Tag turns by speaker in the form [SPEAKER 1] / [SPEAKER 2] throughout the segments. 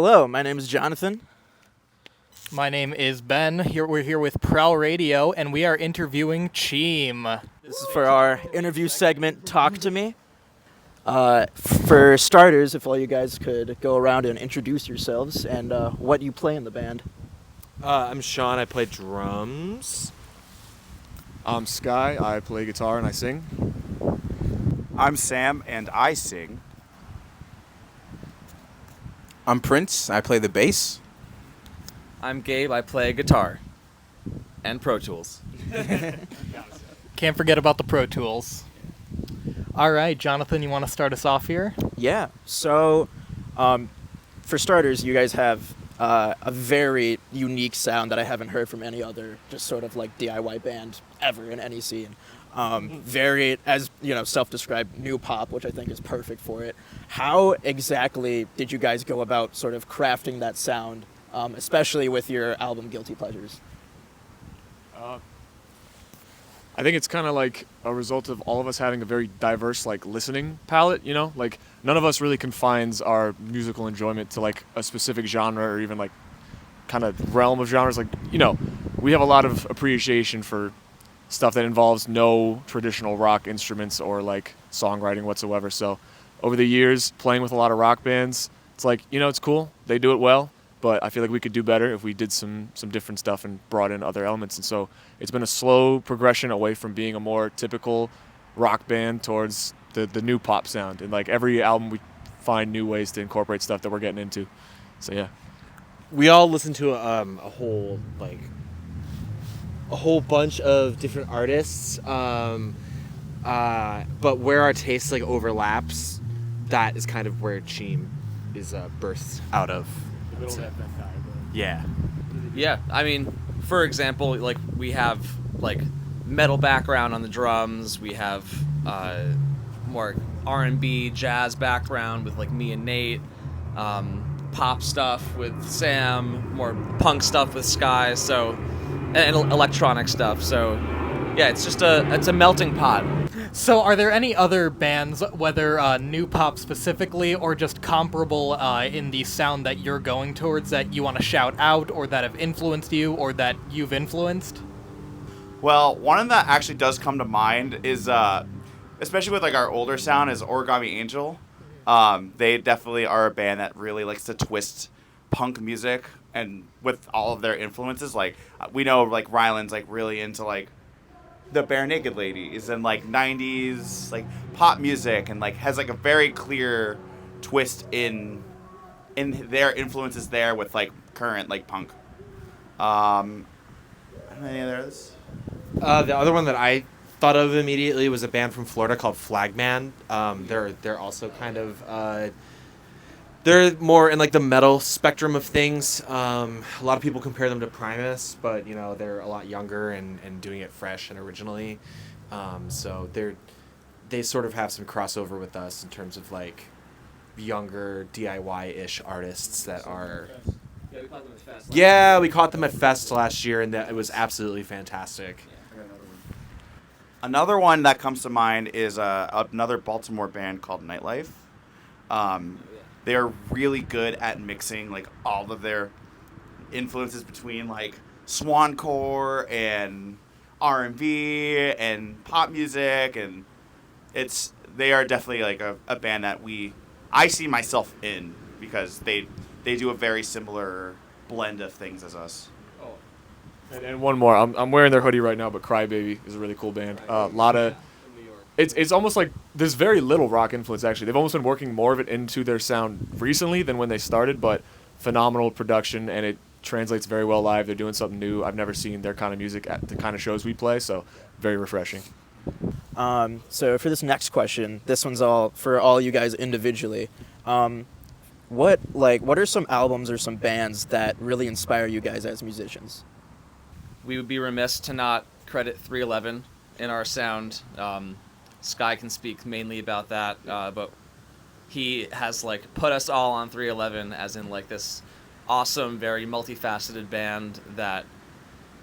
[SPEAKER 1] Hello, my name is Jonathan.
[SPEAKER 2] My name is Ben. We're here with Prowl Radio, and we are interviewing Cheem.
[SPEAKER 1] This is for our interview segment, Talk to Me. For starters, if all you guys could go around and introduce yourselves and what you play in the band.
[SPEAKER 3] I'm Sean. I play drums.
[SPEAKER 4] I'm Sky. I play guitar and I sing.
[SPEAKER 5] I'm Sam, and I sing.
[SPEAKER 6] I'm Prince. I play the bass.
[SPEAKER 7] I'm Gabe. I play guitar and Pro Tools.
[SPEAKER 2] Can't forget about the Pro Tools. All right, Jonathan, you want to start us off here?
[SPEAKER 1] Yeah, so for starters, you guys have a very unique sound that I haven't heard from any other just sort of like DIY band ever in any scene. Very, as you know, self-described new pop, which I think is perfect for it. How exactly did you guys go about sort of crafting that sound, especially with your album Guilty Pleasures?
[SPEAKER 4] I think it's kind of like a result of all of us having a very diverse like listening palette, you know? Like none of us really confines our musical enjoyment to like a specific genre or even like kind of realm of genres. Like, you know, we have a lot of appreciation for stuff that involves no traditional rock instruments or like songwriting whatsoever. So over the years playing with a lot of rock bands, it's like, you know, it's cool. They do it well. But I feel like we could do better if we did some different stuff and brought in other elements. And so it's been a slow progression away from being a more typical rock band towards the new pop sound. And like every album we find new ways to incorporate stuff that we're getting into. So yeah.
[SPEAKER 3] We all listen to a whole bunch of different artists, but where our tastes like overlaps, that is kind of where Cheem is birthed out of. Yeah.
[SPEAKER 7] Yeah, I mean, for example, like we have like metal background on the drums. We have more R&B, jazz background with like me and Nate. Pop stuff with Sam. More punk stuff with Sky. So, and electronic stuff. So, yeah, it's just a melting pot.
[SPEAKER 2] So are there any other bands, whether new pop specifically or just comparable in the sound that you're going towards, that you want to shout out or that have influenced you or that you've influenced?
[SPEAKER 5] Well, one that actually does come to mind is, especially with like our older sound, is Origami Angel. They definitely are a band that really likes to twist punk music, and with all of their influences, like we know like Ryland's like really into like the Bare Naked Ladies and like 90s like pop music, and like has like a very clear twist in their influences there with like current like punk. Any others?
[SPEAKER 3] The other one that I thought of immediately was a band from Florida called Flagman. They're also kind of they're more in like the metal spectrum of things. A lot of people compare them to Primus, but you know they're a lot younger and doing it fresh and originally. So they sort of have some crossover with us in terms of like younger DIY-ish artists that are.
[SPEAKER 7] Yeah, we caught them at Fest.
[SPEAKER 3] Yeah, we caught them at Fest last year, and it was absolutely fantastic.
[SPEAKER 5] Another one that comes to mind is another Baltimore band called Nightlife. They're really good at mixing like all of their influences between like swancore and R&B and pop music, and they are definitely like a band that I see myself in because they do a very similar blend of things as us.
[SPEAKER 4] And one more. I'm wearing their hoodie right now, but Crybaby is a really cool band. A lot of it's almost like there's very little rock influence actually. They've almost been working more of it into their sound recently than when they started, but phenomenal production, and it translates very well live. They're doing something new. I've never seen their kind of music at the kind of shows we play, so very refreshing.
[SPEAKER 1] So for this next question, this one's all for all you guys individually. What are some albums or some bands that really inspire you guys as musicians?
[SPEAKER 7] We would be remiss to not credit 311 in our sound. Sky can speak mainly about that, but he has like put us all on 311 as in like this awesome, very multifaceted band that,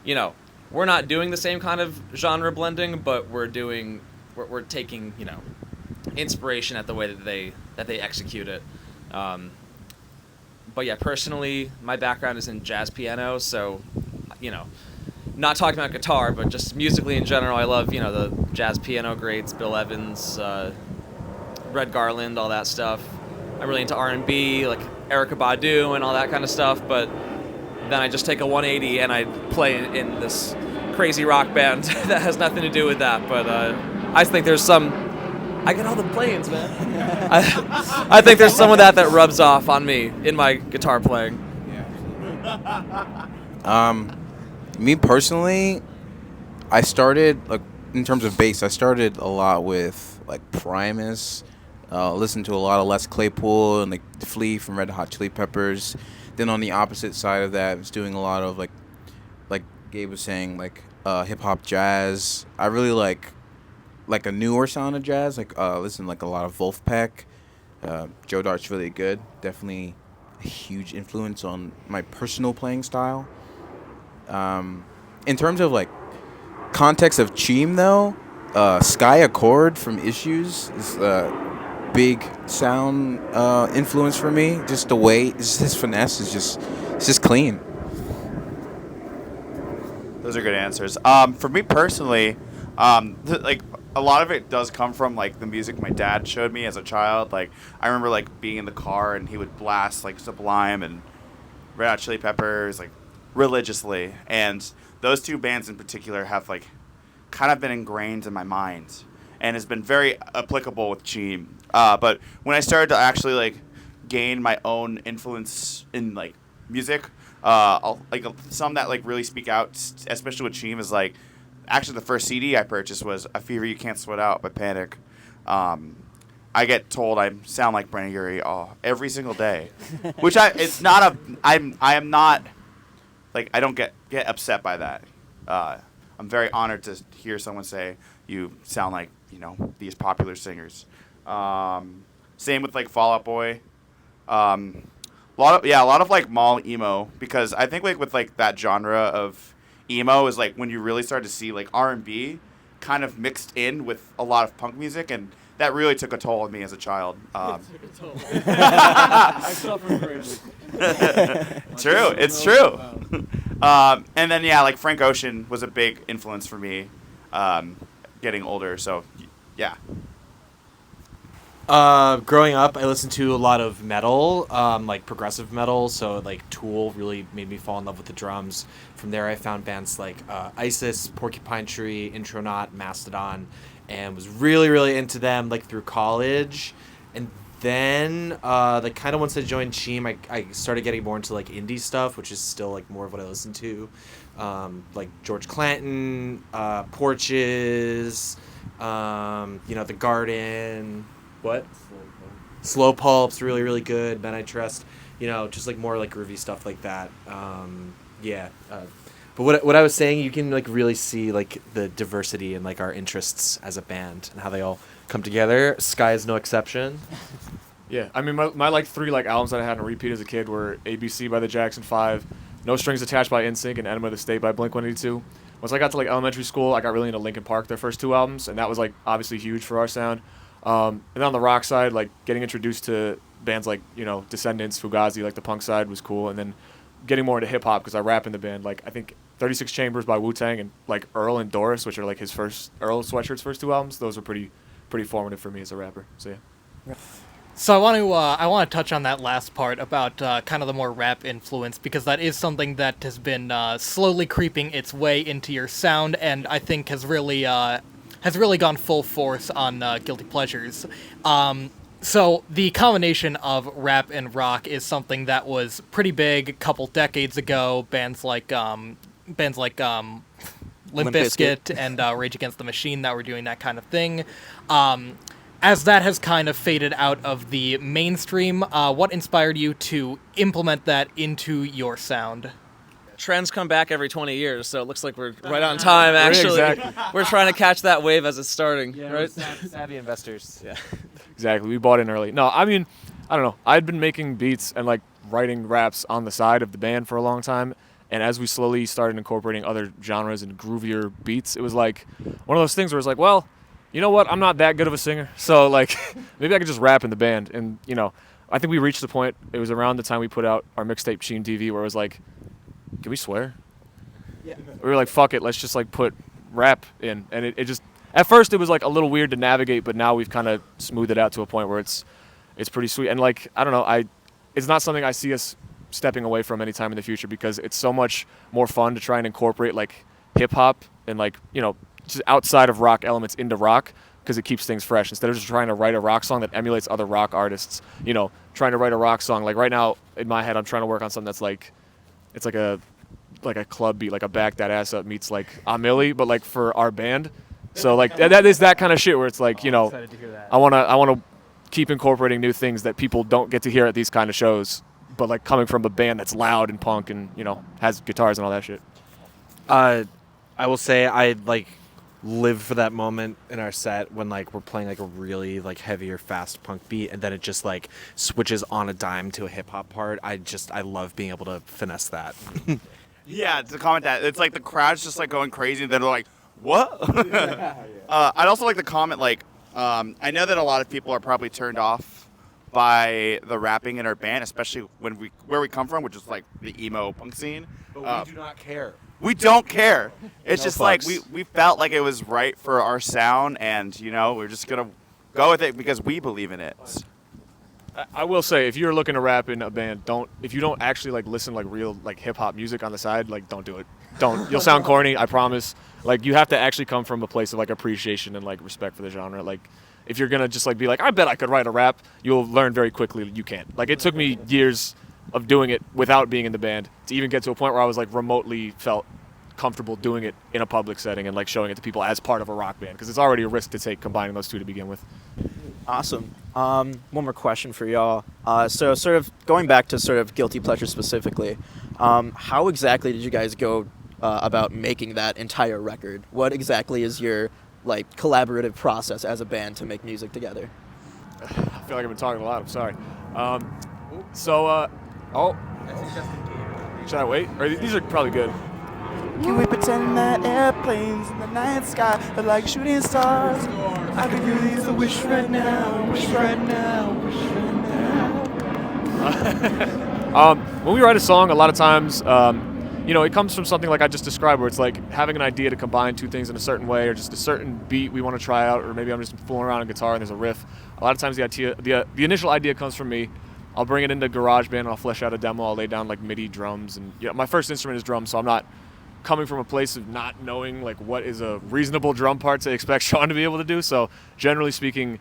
[SPEAKER 7] you know, we're not doing the same kind of genre blending, but we're taking, you know, inspiration at the way that they execute it. But yeah, personally, my background is in jazz piano, so, you know, not talking about guitar, but just musically in general, I love, you know, the jazz piano greats, Bill Evans, Red Garland, all that stuff. I'm really into R&B, like Erykah Badu and all that kind of stuff, but then I just take a 180 and I play in this crazy rock band that has nothing to do with that. But I think there's some... I get all the planes, man. I think there's some of that rubs off on me in my guitar playing.
[SPEAKER 6] Me personally, I started, like, in terms of bass, I started a lot with, like, Primus, listened to a lot of Les Claypool and, like, Flea from Red Hot Chili Peppers. Then on the opposite side of that, I was doing a lot of, like Gabe was saying, like, hip-hop jazz. I really like a newer sound of jazz, like, listen to, like, a lot of Wolfpack. Joe Dart's really good. Definitely a huge influence on my personal playing style. In terms of, like, context of Cheem, though, Sky Accord from Issues is a big sound influence for me. Just the way, just his finesse is just clean.
[SPEAKER 5] Those are good answers. For me personally, like, a lot of it does come from, like, the music my dad showed me as a child. Like, I remember, like, being in the car and he would blast, like, Sublime and Red Hot Chili Peppers, like, religiously. And those two bands in particular have, like, kind of been ingrained in my mind and has been very applicable with Cheem. But when I started to actually, like, gain my own influence in, like, music, some that, like, really speak out, especially with Cheem, is, like, actually the first CD I purchased was A Fever You Can't Sweat Out by Panic. I get told I sound like Brennan Urie every single day, which I am not, like, I don't get upset by that. I'm very honored to hear someone say you sound like, you know, these popular singers. Same with, like, Fall Out Boy. A lot of like mall emo, because I think, like, with, like, that genre of emo is, like, when you really start to see, like, R&B kind of mixed in with a lot of punk music, and that really took a toll on me as a child.
[SPEAKER 4] I suffered greatly.
[SPEAKER 5] True, it's true. And then, yeah, like, Frank Ocean was a big influence for me getting older, so yeah.
[SPEAKER 3] Growing up, I listened to a lot of metal, like progressive metal. So, like, Tool really made me fall in love with the drums. From there, I found bands like Isis, Porcupine Tree, Intronaut, Mastodon, and was really, really into them, like, through college. And then, like, kind of once I joined Cheem, I started getting more into, like, indie stuff, which is still, like, more of what I listen to. Like George Clanton, Porches, you know, The Garden. What? Slow Pulp's really, really good. Men I Trust, you know, just, like, more, like, groovy stuff like that. Yeah. But what I was saying, you can, like, really see, like, the diversity in, like, our interests as a band and how they all come together. Sky is no exception.
[SPEAKER 4] Yeah, I mean, my like 3, like, albums that I had on repeat as a kid were ABC by the Jackson 5, No Strings Attached by NSYNC, and Enema of the State by Blink-182. Once I got to, like, elementary school, I got really into Linkin Park, their first 2 albums, and that was, like, obviously huge for our sound. And then on the rock side, like, getting introduced to bands like, you know, Descendants, Fugazi, like, the punk side was cool. And then getting more into hip-hop, because I rap in the band. Like, I think 36 Chambers by Wu-Tang and, like, Earl and Doris, which are, like, his first, Earl Sweatshirt's first 2 albums, those were pretty formative for me as a rapper. So, yeah.
[SPEAKER 2] So I want to touch on that last part about kind of the more rap influence, because that is something that has been slowly creeping its way into your sound, and I think has really gone full force on Guilty Pleasures. So the combination of rap and rock is something that was pretty big a couple decades ago. Bands like Limp Bizkit and Rage Against the Machine that were doing that kind of thing. As that has kind of faded out of the mainstream, what inspired you to implement that into your sound?
[SPEAKER 7] Trends come back every 20 years, so it looks like we're right on time, actually.
[SPEAKER 4] Exactly.
[SPEAKER 7] We're trying to catch that wave as it's starting, right?
[SPEAKER 3] Savvy investors.
[SPEAKER 7] Yeah.
[SPEAKER 4] Exactly. We bought in early. No, I mean, I don't know. I'd been making beats and, like, writing raps on the side of the band for a long time. And as we slowly started incorporating other genres and groovier beats, it was like one of those things where it's like, well, you know what? I'm not that good of a singer. So, like, maybe I could just rap in the band. And, you know, I think we reached the point. It was around the time we put out our mixtape Cheem TV, where it was like, can we swear? Yeah. We were like, fuck it, let's just like put rap in, and it just at first it was like a little weird to navigate, but now we've kind of smoothed it out to a point where it's pretty sweet. And like I don't know, it's not something I see us stepping away from anytime in the future, because it's so much more fun to try and incorporate like hip hop and like, you know, just outside of rock elements into rock, because it keeps things fresh instead of just trying to write a rock song that emulates other rock artists. You know, trying to write a rock song like right now in my head I'm trying to work on something that's like, it's like a club beat, like a Back That Ass Up meets like a Millie, but like for our band. So like that is that kind of shit where it's like, you know, I wanna keep incorporating new things that people don't get to hear at these kind of shows, but like coming from a band that's loud and punk and, you know, has guitars and all that shit.
[SPEAKER 3] I will say I like live for that moment in our set when like we're playing like a really like heavier fast punk beat, and then it just like switches on a dime to a hip hop part. I love being able to finesse that.
[SPEAKER 5] Yeah, to comment that it's like the crowd's just like going crazy, and they're like, "What?" I'd also like to comment like, I know that a lot of people are probably turned off by the rapping in our band, especially where we come from, which is like the emo punk scene.
[SPEAKER 3] But we do not care.
[SPEAKER 5] We don't care. It's
[SPEAKER 3] No
[SPEAKER 5] just
[SPEAKER 3] fucks.
[SPEAKER 5] like we felt like it was right for our sound, and you know we're just gonna go with it because we believe in it.
[SPEAKER 4] I will say, if you're looking to rap in a band, if you don't actually like listen like real like hip hop music on the side, like don't do it. Don't. You'll sound corny, I promise. Like you have to actually come from a place of like appreciation and like respect for the genre. Like if you're gonna just like be like, I bet I could write a rap, you'll learn very quickly you can't. Like it took me years of doing it without being in the band to even get to a point where I was like remotely felt comfortable doing it in a public setting and like showing it to people as part of a rock band, because it's already a risk to take combining those two to begin with.
[SPEAKER 1] Awesome. One more question for y'all. So sort of going back to sort of Guilty Pleasure specifically, how exactly did you guys go about making that entire record? What exactly is your like collaborative process as a band to make music together?
[SPEAKER 4] I feel like I've been talking a lot, I'm sorry. Should I wait? Or these are probably good.
[SPEAKER 8] Can we pretend that airplanes in the night sky are like shooting stars? I could use a wish right now, wish right now, wish right now.
[SPEAKER 4] When we write a song, a lot of times, you know, it comes from something like I just described, where it's like having an idea to combine two things in a certain way, or just a certain beat we want to try out, or maybe I'm just fooling around on guitar and there's a riff. A lot of times the initial idea comes from me. I'll bring it into GarageBand and I'll flesh out a demo. I'll lay down like MIDI drums, and my first instrument is drums, so I'm not coming from a place of not knowing like what is a reasonable drum part to expect Sean to be able to do. So generally speaking,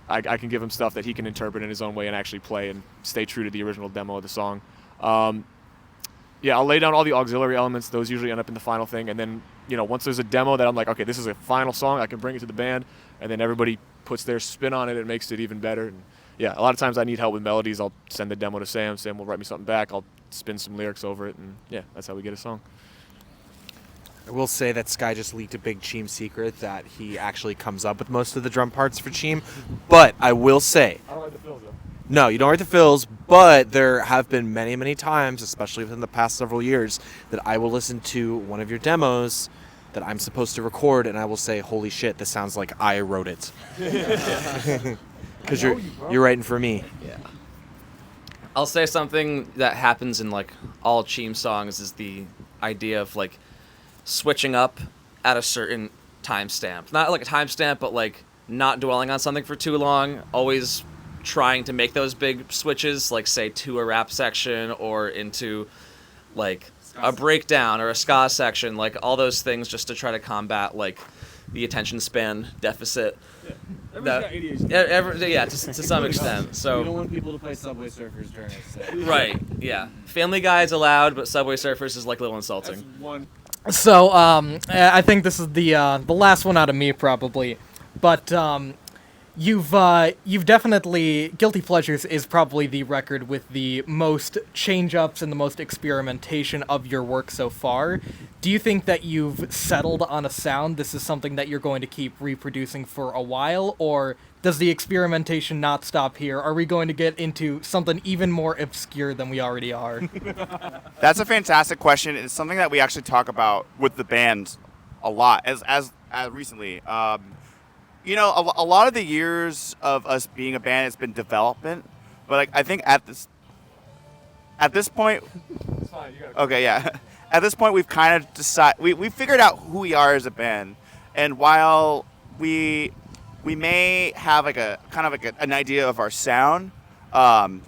[SPEAKER 4] I can give him stuff that he can interpret in his own way and actually play and stay true to the original demo of the song. I'll lay down all the auxiliary elements. Those usually end up in the final thing. And then, once there's a demo that I'm like, okay, this is a final song, I can bring it to the band, and then everybody puts their spin on it and makes it even better. And yeah, a lot of times I need help with melodies. I'll send the demo to Sam. Sam will write me something back. I'll spin some lyrics over it, and yeah, that's how we get a song.
[SPEAKER 3] I will say that Sky just leaked a big Cheem secret that he actually comes up with most of the drum parts for Cheem. But I will say,
[SPEAKER 4] I don't like the fills, though.
[SPEAKER 3] No, you don't write the fills, but there have been many, many times, especially within the past several years, that I will listen to one of your demos that I'm supposed to record, and I will say, holy shit, this sounds like I wrote it. Because you're writing for me.
[SPEAKER 7] Yeah. I'll say something that happens in like all Cheem songs is the idea of like switching up at a certain timestamp. Not like a timestamp, but like not dwelling on something for too long. Always trying to make those big switches, like say to a rap section or into like a breakdown or a ska section, like all those things, just to try to combat like the attention span deficit.
[SPEAKER 4] Everybody's got ADHD.
[SPEAKER 7] Yeah, to some extent. So
[SPEAKER 3] We don't want people to play Subway Surfers during a set.
[SPEAKER 7] right, yeah. Family Guy is allowed, but Subway Surfers is like a little insulting.
[SPEAKER 4] That's one.
[SPEAKER 2] So, I think this is the last one out of me probably, but you've definitely, Guilty Pleasures is probably the record with the most change-ups and the most experimentation of your work so far. Do you think that you've settled on a sound? This is something that you're going to keep reproducing for a while, or does the experimentation not stop here? Are we going to get into something even more obscure than we already are?
[SPEAKER 5] That's a fantastic question. It's something that we actually talk about with the band a lot, as recently. A lot of the years of us being a band has been development. But like I think at this point, okay, yeah. At this point, we've kind of we figured out who we are as a band, and while we may have like a kind of like an idea of our sound,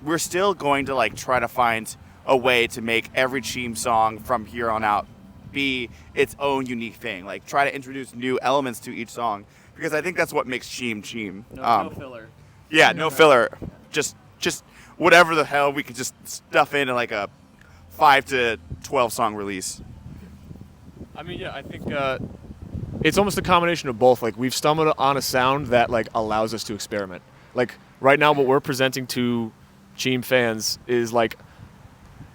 [SPEAKER 5] we're still going to like try to find a way to make every Cheem song from here on out be its own unique thing. Like try to introduce new elements to each song, because I think that's what makes Cheem Cheem.
[SPEAKER 7] No filler.
[SPEAKER 5] Yeah, no filler. Just whatever the hell we could just stuff into like a 5 to 12 song release.
[SPEAKER 4] I mean, yeah, I think it's almost a combination of both. Like, we've stumbled on a sound that like allows us to experiment. Like right now, what we're presenting to Cheem fans is like,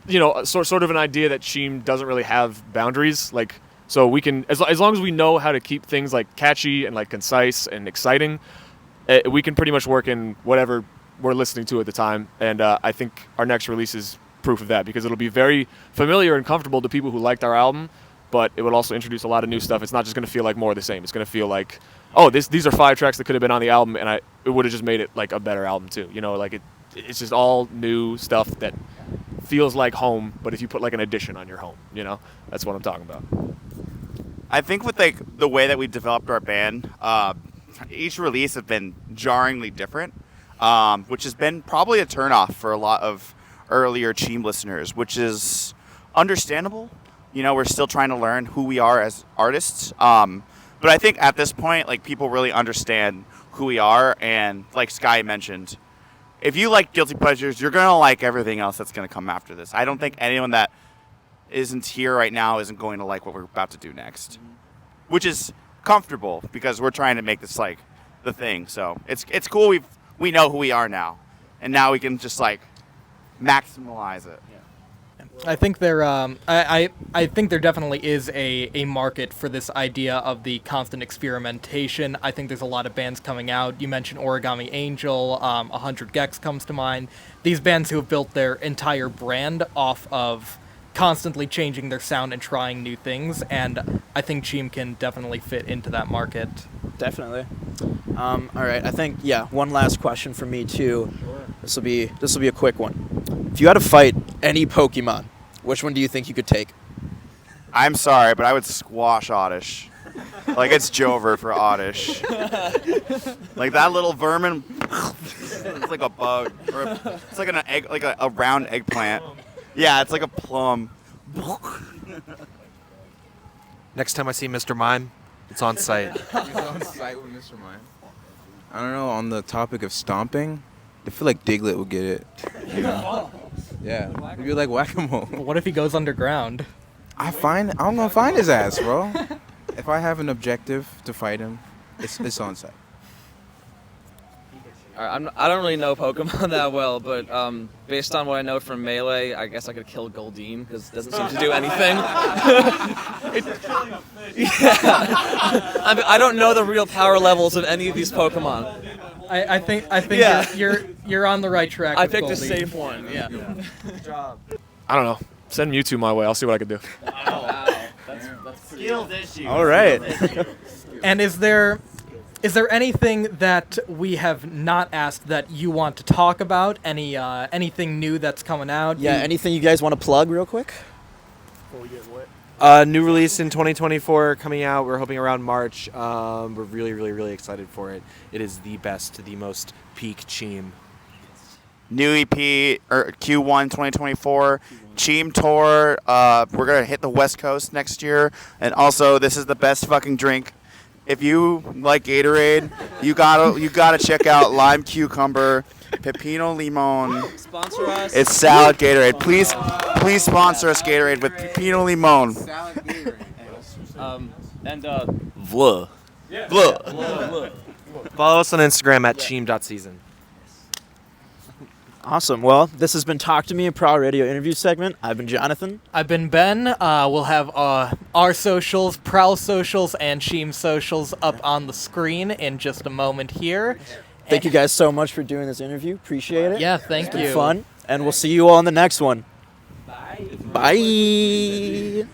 [SPEAKER 4] you know, sort of an idea that Cheem doesn't really have boundaries. Like, so we can, as long as we know how to keep things like catchy and like concise and exciting, we can pretty much work in whatever we're listening to at the time. And I think our next release is proof of that, because it'll be very familiar and comfortable to people who liked our album, but it will also introduce a lot of new stuff. It's not just going to feel like more of the same. It's going to feel like, oh, these are 5 tracks that could have been on the album, and it would have just made it like a better album too. You know, like it's just all new stuff that feels like home, but if you put like an addition on your home, you know, that's what I'm talking about.
[SPEAKER 5] I think with like the way that we developed our band, each release has been jarringly different, which has been probably a turnoff for a lot of earlier Cheem listeners, which is understandable. You know, we're still trying to learn who we are as artists. But I think at this point, like, people really understand who we are. And like Sky mentioned, if you like Guilty Pleasures, you're going to like everything else that's going to come after this. I don't think anyone that isn't here right now isn't going to like what we're about to do next, which is comfortable because we're trying to make this like the thing. So it's cool. We know who we are now, and now we can just like maximize it.
[SPEAKER 2] I think I think there definitely is a market for this idea of the constant experimentation. I think there's a lot of bands coming out. You mentioned Origami Angel, 100 Gex comes to mind. These bands who have built their entire brand off of constantly changing their sound and trying new things, and I think Cheem can definitely fit into that market.
[SPEAKER 1] Definitely. All right. I think one last question for me too. This will be a quick one. If you had to fight any Pokemon, which one do you think you could take?
[SPEAKER 5] I'm sorry, but I would squash Oddish. Like it's Jover for Oddish. Like that little vermin. It's like a bug, or it's like an egg, like a round eggplant. Yeah, it's like a plum.
[SPEAKER 3] Next time I see Mr. Mime, it's on site.
[SPEAKER 6] He's on site with Mr. Mime. I don't know, on the topic of stomping, I feel like Diglett would get it. You know? Yeah, it'd be like whack-a-mole.
[SPEAKER 2] What if he goes underground?
[SPEAKER 6] I'm gonna find his ass, bro. If I have an objective to fight him, it's on site.
[SPEAKER 7] I don't really know Pokemon that well, but based on what I know from Melee, I guess I could kill Goldeen because it doesn't seem to do anything. I don't know the real power levels of any of these Pokemon.
[SPEAKER 2] I think
[SPEAKER 7] Yeah.
[SPEAKER 2] you're on the right track.
[SPEAKER 7] I
[SPEAKER 2] with
[SPEAKER 7] picked a
[SPEAKER 2] Goldie.
[SPEAKER 7] safe one. Yeah.
[SPEAKER 5] Good job.
[SPEAKER 4] I don't know. Send Mewtwo my way. I'll see what I can do.
[SPEAKER 5] Skills issue.
[SPEAKER 1] All right.
[SPEAKER 2] And is there anything that we have not asked that you want to talk about? Anything new that's coming out?
[SPEAKER 1] Yeah. Anything you guys want to plug real quick?
[SPEAKER 3] New release in 2024 coming out. We're hoping around March. We're really, really, really excited for it. It is the best, the most peak Cheem.
[SPEAKER 5] New EP or Q1 2024 Cheem tour. We're gonna hit the West Coast next year, and also this is the best fucking drink. If you like Gatorade, you gotta check out Lime Cucumber, Pepino Limon.
[SPEAKER 7] Sponsor us.
[SPEAKER 5] It's salad Gatorade. Please sponsor us Gatorade with Pepino Limon.
[SPEAKER 7] And
[SPEAKER 5] Vla. Vla.
[SPEAKER 3] Follow us on Instagram at cheem.season.
[SPEAKER 1] Awesome. Well, this has been Talk to Me, a Prowl Radio interview segment. I've been Jonathan.
[SPEAKER 2] I've been Ben. We'll have our socials, Prowl socials, and Cheem socials up on the screen in just a moment here.
[SPEAKER 1] Thank you guys so much for doing this interview. Appreciate it.
[SPEAKER 2] Yeah, thank
[SPEAKER 1] It's been
[SPEAKER 2] you.
[SPEAKER 1] fun, and we'll see you all in the next one. Bye. Bye.